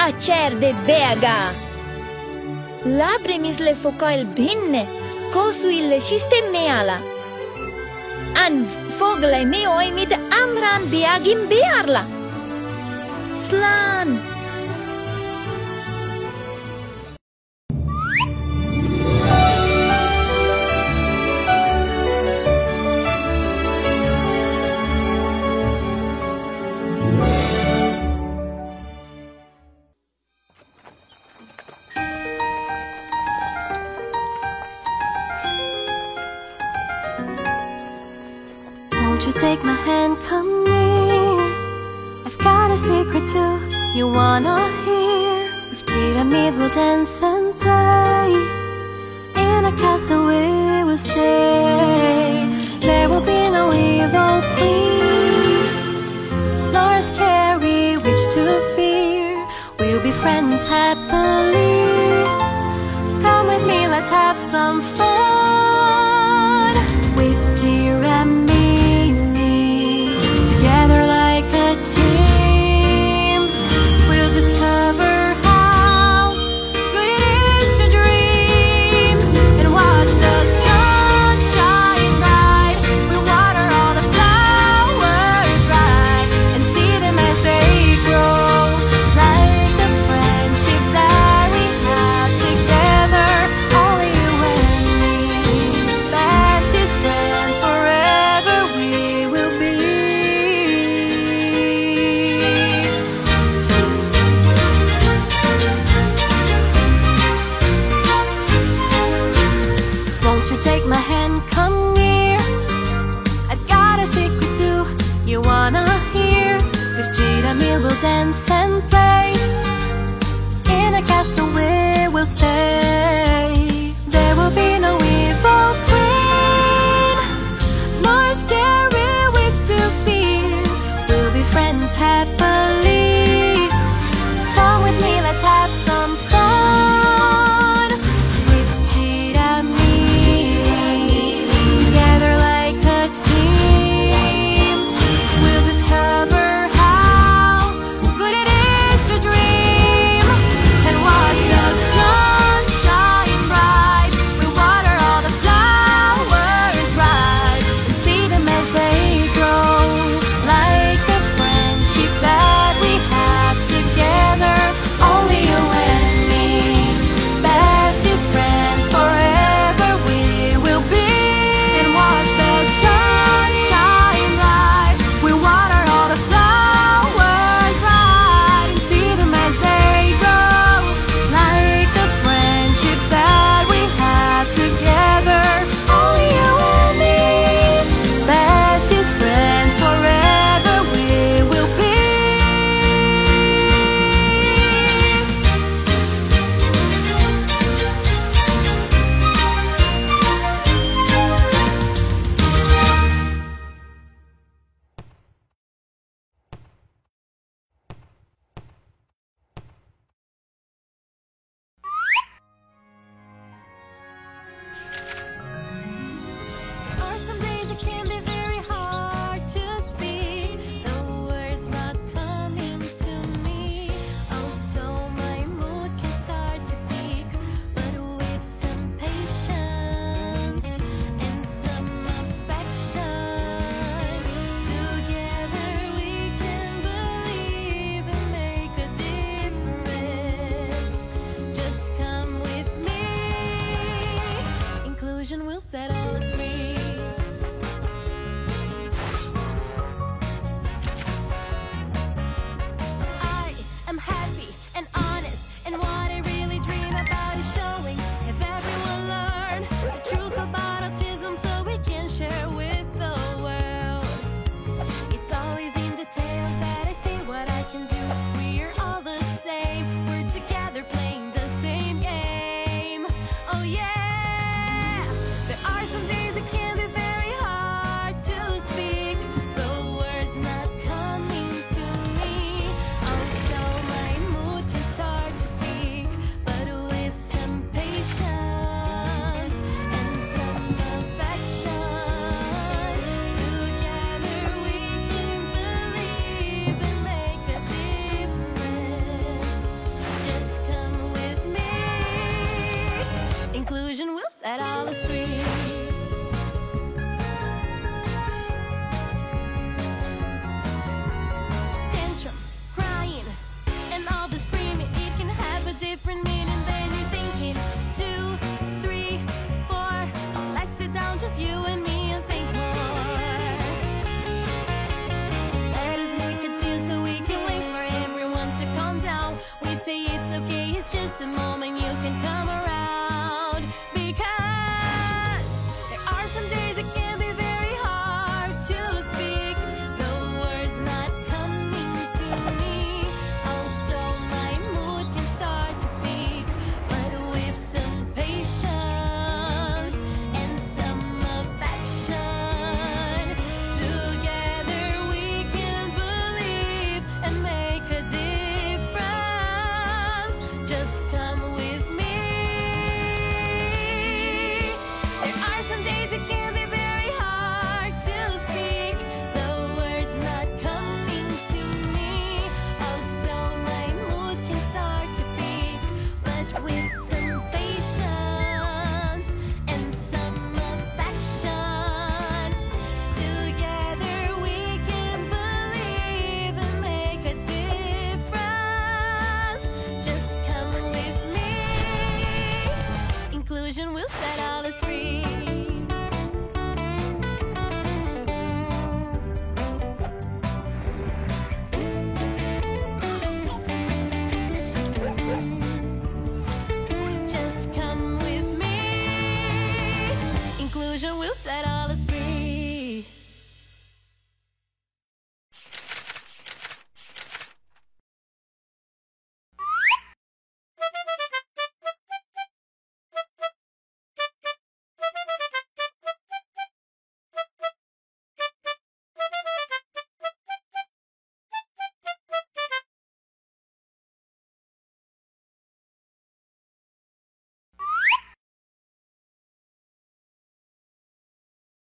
Acer de BH. Labre le focoil binne, cosuile și stemneala. An foglai me oimit amran beagim bearla. Slan. Won't you take my hand, come near? I've got a secret too, you wanna hear? With Pyramid we'll dance and play. In a castle we will stay. There will be no evil queen, nor a scary witch to fear. We'll be friends happily. Come with me, let's have some fun. With Pyramid, together like a team, we'll discover how good it is to dream. And watch the sun shine bright. We'll water all the flowers right, and see them as they grow, like the friendship that we have together. Only you and me, bestest friends forever we will be. Won't you take my hand, come near? I've got a secret too, you wanna hear? With Pyramid we'll dance and play. In a castle we will stay.